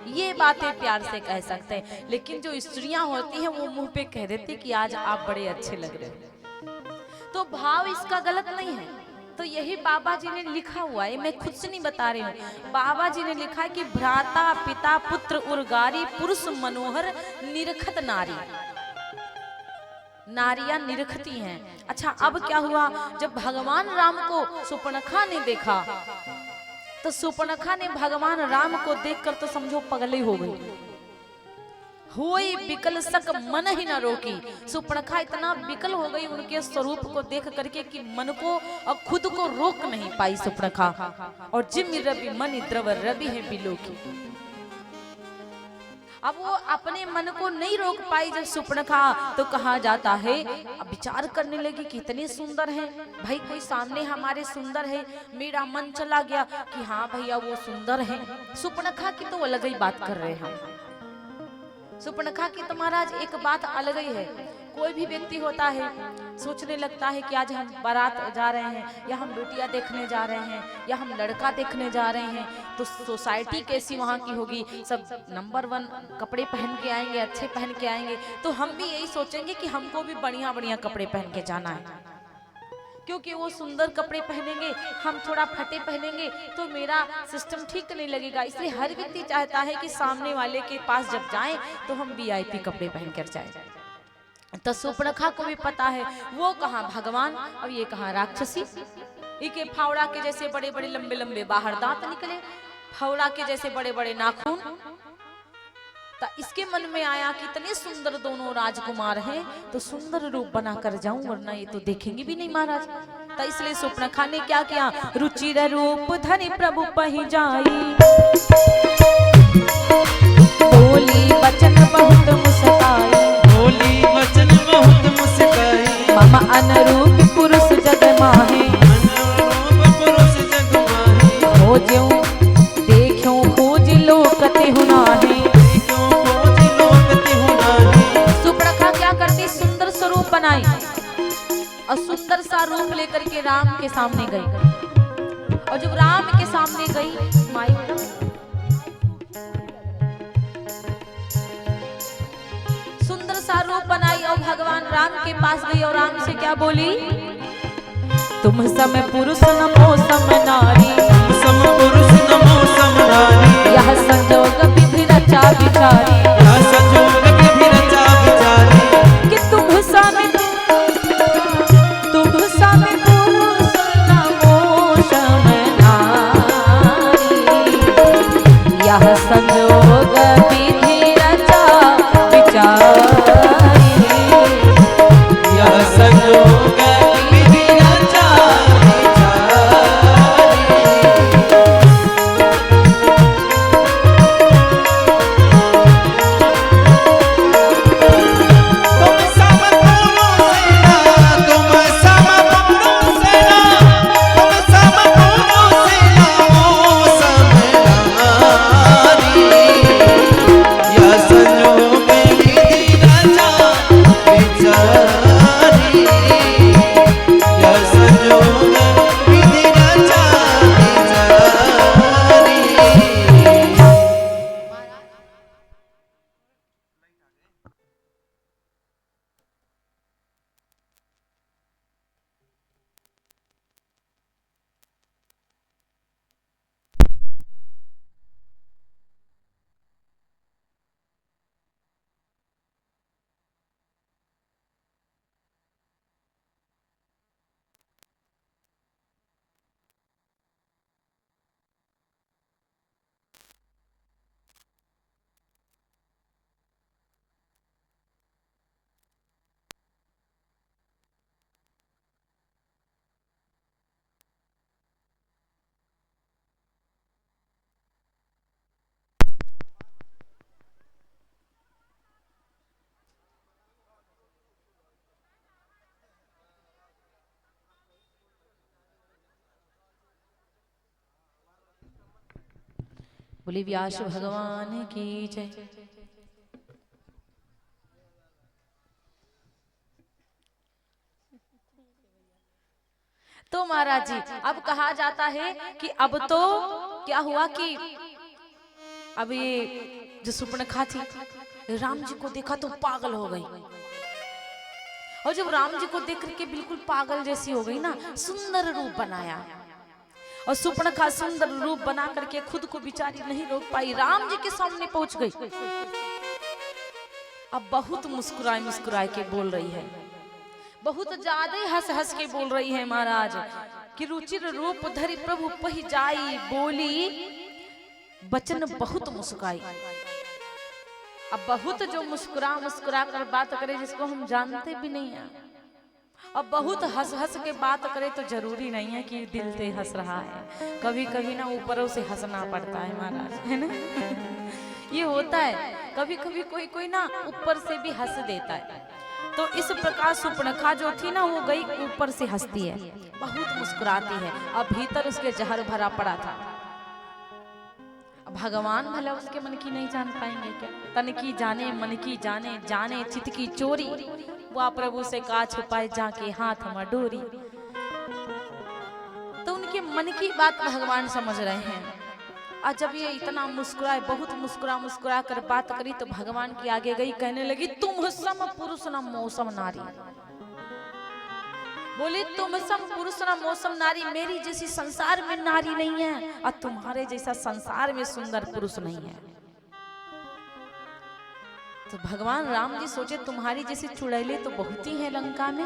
ये बातें प्यार से कह सकते हैं, लेकिन जो स्त्रियां होती हैं वो मुंह पे कह देती कि आज आप बड़े अच्छे लग रहे हैं। तो भाव इसका गलत नहीं है। तो यही बाबा जी ने लिखा हुआ है, मैं खुद से नहीं बता रही हूँ, बाबा जी ने लिखा है कि भ्राता पिता पुत्र उर्गारी पुरुष मनोहर निरखत नारी। नारियां निरखती हैं। अच्छा, अब क्या हुआ, जब भगवान राम को सुपर्णखा ने देखा तो सुपर्णखा ने भगवान राम को देखकर तो समझो पगले हो गई। हुई विकल सक मन ही न रोकी। सुपर्णखा इतना विकल हो गई उनके स्वरूप को देख करके कि मन को और खुद को रोक नहीं पाई सुपर्णखा। और जिम रवि मन द्रव रवि है बिलोकी। अब वो अपने मन को नहीं रोक पाई जब सुपर्णखा, तो कहा जाता है, अब विचार करने लगी कि इतने सुंदर है, भाई कोई सामने हमारे सुंदर है, मेरा मन चला गया कि हाँ भैया वो सुंदर है। सुपर्णखा की तो अलग ही बात कर रहे हैं हम। सुपर्णखा की तो महाराज एक बात अलग ही है। कोई भी व्यक्ति होता है सोचने लगता है कि आज हम बारात जा रहे हैं, या हम बेटियां देखने जा रहे हैं, या हम लड़का देखने जा रहे हैं, तो सोसाइटी कैसी वहाँ की होगी, सब नंबर 1 कपड़े पहन के आएंगे, अच्छे पहन के आएंगे, तो हम भी यही सोचेंगे कि हमको भी बढ़िया बढ़िया कपड़े पहन के जाना है। क्योंकि वो सुंदर कपड़े पहनेंगे, हम थोड़ा फटे पहनेंगे तो मेरा सिस्टम ठीक नहीं लगेगा। इसलिए हर व्यक्ति चाहता है कि सामने वाले के पास जब जाएं तो हम वीआईपी कपड़े पहनकर जाएं। तो सुपर्णखा को भी पता है, वो कहाँ भगवान और ये कहाँ राक्षसी। इके फावड़ा के जैसे बड़े बड़े लंबे लंबे बाहर दांत निकले, फावड़ा के जैसे बड़े बड़े नाखून। तो इसके मन में आया कि इतने सुंदर दोनों राजकुमार हैं, तो सुंदर रूप बनाकर जाऊं, वरना ये तो देखेंगे भी नहीं महाराज। तो इसलिए सुपर्णखा ने क्या किया, रुचिर रूप धनि प्रभु पहि जाई, बोली वचन बहुत मुस्काई, बोली वचन बहुत मुस्काई, मम अनुरूप पुरुष जग माहे, अनुरूप पुरुष जग माहे, खोज्यो देखो खोज लोकते हुनाहे। सुपर्णखा क्या करती, सुंदर स्वरूप बनाई और सुंदर सा रूप लेकर के राम के सामने गई। और जब राम के सामने गई, माई सुंदर सा रूप बनाई और भगवान राम के पास गई और राम से क्या बोली, तुम सम पुरुष नमो सम नारी, सम पुरुष नमो सम नारी, यह संजोग विधि रचा विचारी, यह संजोग विधि रचा विचारी, कि तुम सम पुरुष नमो सम नारी, यह संजोग विधि रचा विचारी, यह संजोग विधि रचा विचारी। बोले व्यास भगवान की जय। तो महाराज जी अब कहा जाता है कि अब तो क्या हुआ कि अब ये जो सुपर्णखा थी राम जी को देखा तो पागल हो गई, और जब राम जी को देख करके बिल्कुल पागल जैसी हो गई ना, सुंदर रूप बनाया, और सुपर्णखा सुंदर रूप बना करके खुद को बेचारी नहीं रोक पाई, राम जी के सामने पहुंच गई। अब बहुत मुस्कुराए मुस्कुराए के बोल रही है, बहुत ज्यादा ही हंस हंस के बोल रही है महाराज कि रुचिर रूप धरि प्रभु पहि जाई, बोली बचन बहुत मुस्काई। अब बहुत जो मुस्कुरा मुस्कुरा कर बात करे जिसको हम जानते भी नहीं है, अब बहुत हंस हंस के बात करे तो जरूरी नहीं है कि दिल से हंस रहा है, कभी कभी ना ऊपरों से हंसना पड़ता है महाराज, है ना। ये होता है कभी कभी कोई कोई ना ऊपर से भी हंस देता है। तो इस प्रकार सुपर्णखा जो थी ना वो गई ऊपर से हंसती है, बहुत मुस्कुराती है, अब भीतर उसके जहर भरा पड़ा था। भगवान भला उसके मन की नहीं जान पाएंगे क्या? तन की जाने मन की जाने, जाने चित की चोरी, वह प्रभु से का छुपाए जाके हाथ में डोरी। तो उनके मन की बात भगवान समझ रहे हैं। और जब ये इतना मुस्कुराए, बहुत मुस्कुरा मुस्कुरा कर बात करी, तो भगवान की आगे गई, कहने लगी तुम सम पुरुष न मौसम नारी, बोले तुम सम पुरुष न मौसम नारी, मेरी जैसी संसार में नारी नहीं है और तुम्हारे जैसा संसार में सुंदर पुरुष नहीं है। तो भगवान राम जी सोचे तुम्हारी जैसी चुड़ैले तो बहुत ही है लंका में,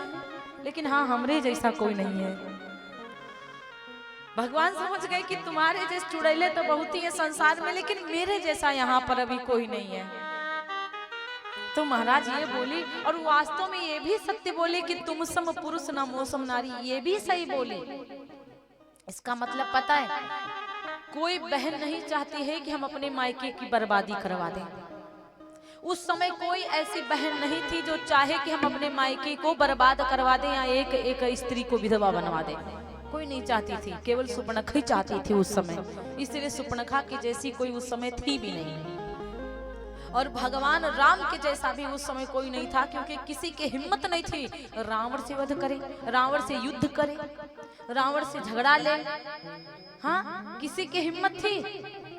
लेकिन हाँ हमरे जैसा कोई नहीं है। भगवान समझ गए कि तुम्हारे जैसे चुड़ैले तो बहुत ही है संसार में, लेकिन मेरे जैसा यहाँ पर अभी कोई नहीं है। तो महाराज ये बोली, और वास्तव में ये भी सत्य बोली कि तुम सम पुरुष न मौसम नारी, ये भी सही बोली। इसका मतलब पता है, कोई बहन नहीं चाहती है कि हम अपने मायके की बर्बादी करवा दें। उस समय कोई ऐसी बहन नहीं थी जो चाहे कि हम अपने मायके को बर्बाद करवा दें या एक स्त्री को विधवा बनवा दें, कोई नहीं चाहती थी, केवल सुपर्णखा ही चाहती थी उस समय। इसलिए सुपर्णखा की जैसी कोई उस समय थी भी नहीं, और भगवान राम के जैसा भी उस समय कोई नहीं था, क्योंकि किसी की हिम्मत नहीं थी रावण से वध करे, रावण से युद्ध करे, रावण से झगड़ा ले। हाँ, किसी की हिम्मत थी?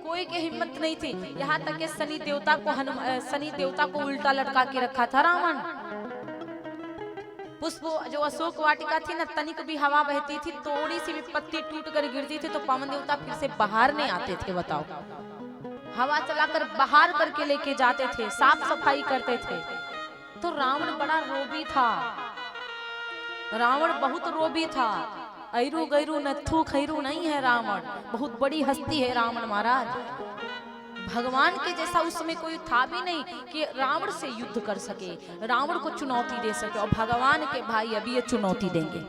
कोई की हिम्मत नहीं थी। यहाँ तक कि शनि देवता को उल्टा लटका के रखा था रावण। पुष्प जो अशोक वाटिका थी ना, तनिक भी हवा बहती थी, थोड़ी सी भी पत्ती टूट कर गिरती थी तो पवन देवता फिर से बाहर नहीं आते थे। बताओ, हवा चलाकर बाहर करके लेके जाते थे, साफ सफाई करते थे। तो रावण बड़ा रोबी था, रावण बहुत रोबी था। ऐरू गैरू नथु खैरू नहीं है रावण, बहुत बड़ी हस्ती है रावण महाराज। भगवान के जैसा उस समय कोई था भी नहीं कि रावण से युद्ध कर सके, रावण को चुनौती दे सके, और भगवान के भाई अभी ये चुनौती देंगे।